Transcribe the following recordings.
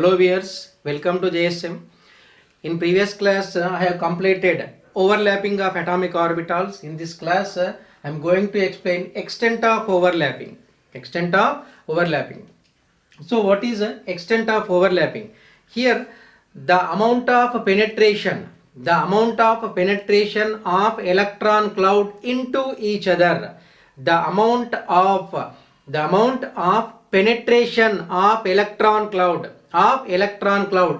Hello viewers, welcome to JSM. In previous class I have completed overlapping of atomic orbitals. In this class I am going to explain extent of overlapping. Extent of overlapping. So what is extent of overlapping? Here the amount of penetration of electron cloud into each other, the amount of penetration of electron cloud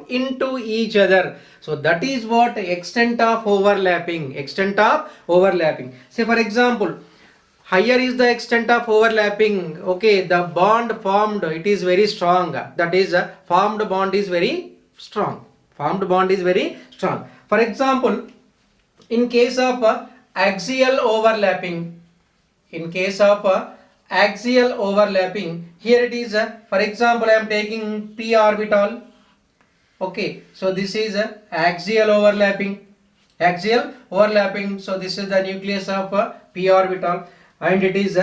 into each other. So that is what extent of overlapping. Say for example, higher is the extent of overlapping. Okay, the bond formed, it is very strong. That is formed bond is very strong. For example, in case of axial overlapping, here it is for example I am taking p orbital. Okay, so this is axial overlapping. So this is the nucleus of p orbital, and it is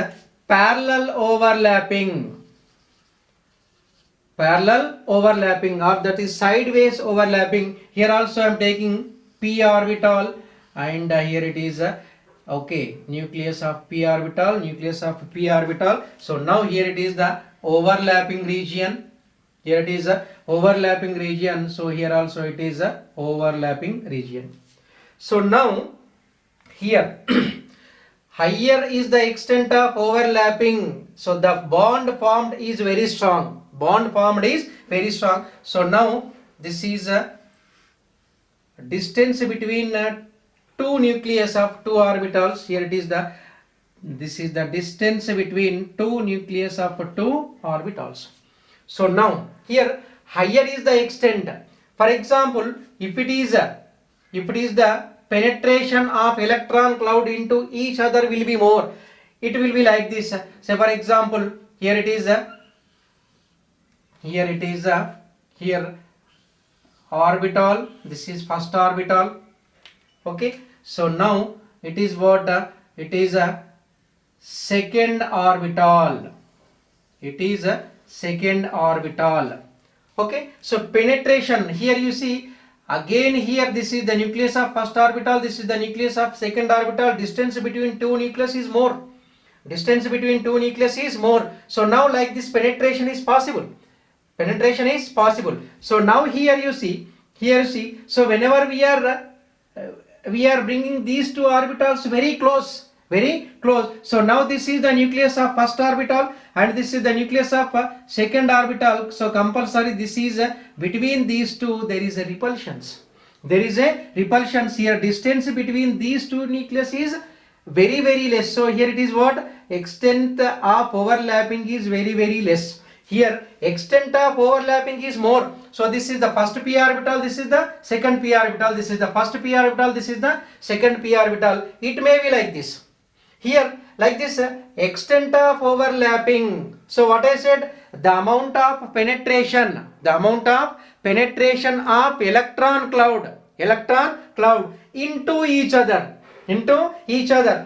parallel overlapping, or that is sideways overlapping. Here also I am taking p orbital, and here it is okay, nucleus of p orbital. So now here it is the overlapping region. So here also it is a overlapping region. So now here higher is the extent of overlapping, so the bond formed is very strong. So now this is a distance between two nucleus of two orbitals. Here it is this is the distance between two nucleus of two orbitals. So now here higher is the extent. For example, if it is the penetration of electron cloud into each other will be more, it will be like this. Say for example, here orbital, this is first orbital. Okay, so now it is what it is a second orbital. Okay, so penetration, here you see again, here this is the nucleus of first orbital, this is the nucleus of second orbital. Distance between two nucleus is more. So now like this penetration is possible. So now here you see, so whenever we are bringing these two orbitals very close. So now this is the nucleus of first orbital, and this is the nucleus of second orbital. So compulsory this is between these two there is a repulsion. Here distance between these two nucleus is very less. So here it is what extent of overlapping is very less. Here extent of overlapping is more. So this is the first p orbital, this is the second p orbital, this is the first p orbital, this is the second p orbital. It may be like this. Here like this extent of overlapping. So what I said, the amount of penetration of electron cloud into each other.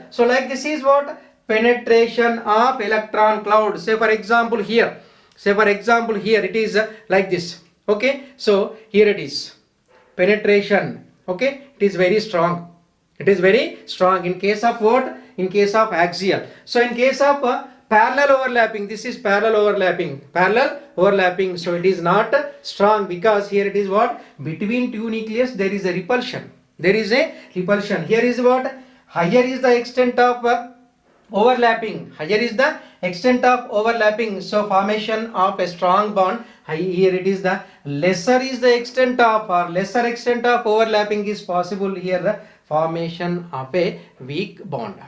So like this is what penetration of electron cloud. Say for example here it is like this. Okay, so here it is penetration. Okay, it is very strong. In case of what? In case of axial. So in case of parallel overlapping, this is parallel overlapping. So it is not strong, because here it is what between two nucleus there is a repulsion. Here is what higher is the extent of overlapping. So formation of a strong bond. Here it is the lesser extent of overlapping is possible. Here the formation of a weak bond.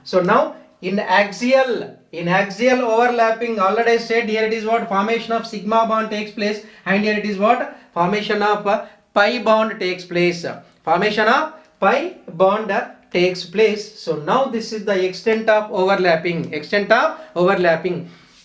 So now in axial overlapping, already I said here it is what formation of sigma bond takes place, and here it is what formation of pi bond takes place. So now this is the extent of overlapping.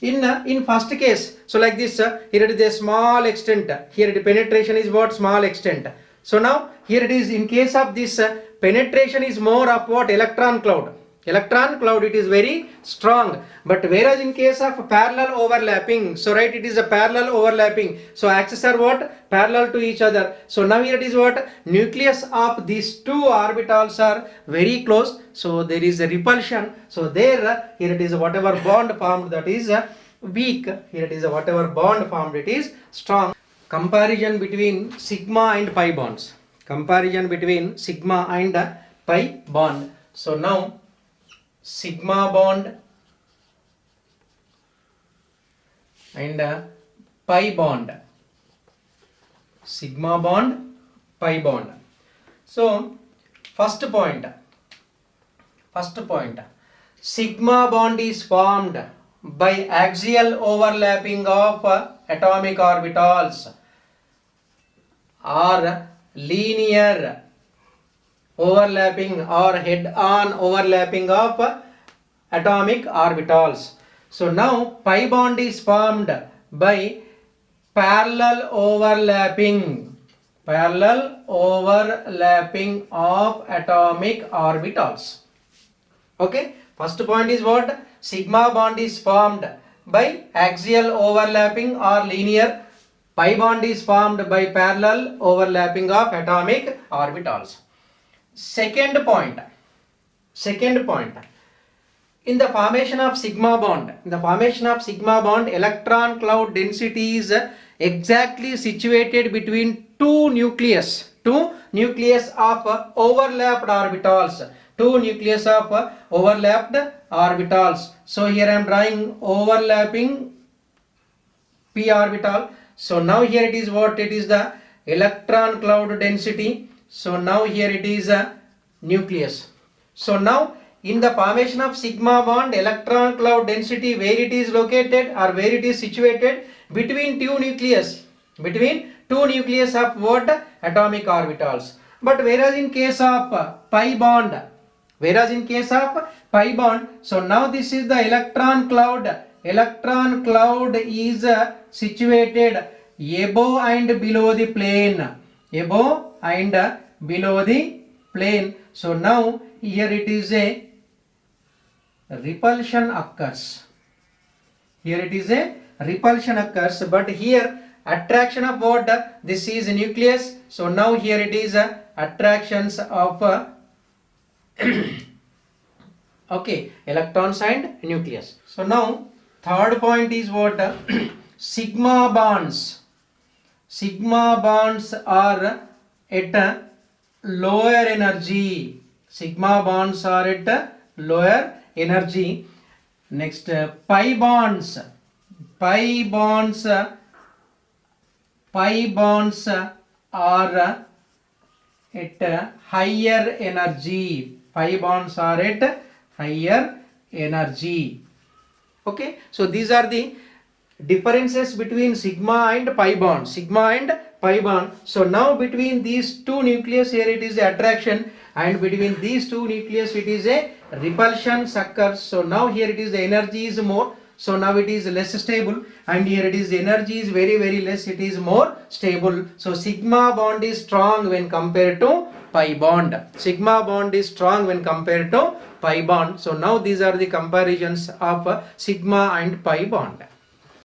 In first case, so like this, here it is a small extent. Here the penetration is what small extent. So now here it is in case of this penetration is more of what electron cloud. Electron cloud, it is very strong. But whereas in case of parallel overlapping, so right, it is a parallel overlapping. So axes are what? Parallel to each other. So now here it is what? Nucleus of these two orbitals are very close. So there is a repulsion. So there, here it is whatever bond formed, that is weak. Here it is whatever bond formed, it is strong. Comparison between sigma and pi bonds. Comparison between sigma and pi bond. So now sigma bond and pi bond. Sigma bond, pi bond. So first point. Sigma bond is formed by axial overlapping of atomic orbitals or linear overlapping or head-on overlapping of atomic orbitals. So now pi bond is formed by parallel overlapping of atomic orbitals. Okay, first point is what? Sigma bond is formed by axial overlapping or linear. Pi bond is formed by parallel overlapping of atomic orbitals. Second point. In the formation of sigma bond, electron cloud density is exactly situated between two nucleus of overlapped orbitals. So here I am drawing overlapping p orbital. So now here it is what? It is the electron cloud density. So now here it is a nucleus. So now in the formation of sigma bond, electron cloud density, where it is located or where it is situated? Between two nucleus of what? Atomic orbitals. But whereas in case of pi bond, so now this is the electron cloud. Electron cloud is situated above and below the plane. So now here it is a repulsion occurs. But here attraction of what? This is nucleus. So now here it is attractions of okay, electrons and nucleus. So now third point is what? Sigma bonds are at lower energy. Next, pi bonds are at higher energy. Okay, so these are the differences between sigma and pi bond. So now between these two nucleus, here it is attraction, and between these two nucleus it is a repulsion occurs. So now here it is the energy is more. So now it is less stable, and here it is the energy is very less, it is more stable. So sigma bond is strong when compared to pi bond. So now these are the comparisons of sigma and pi bond.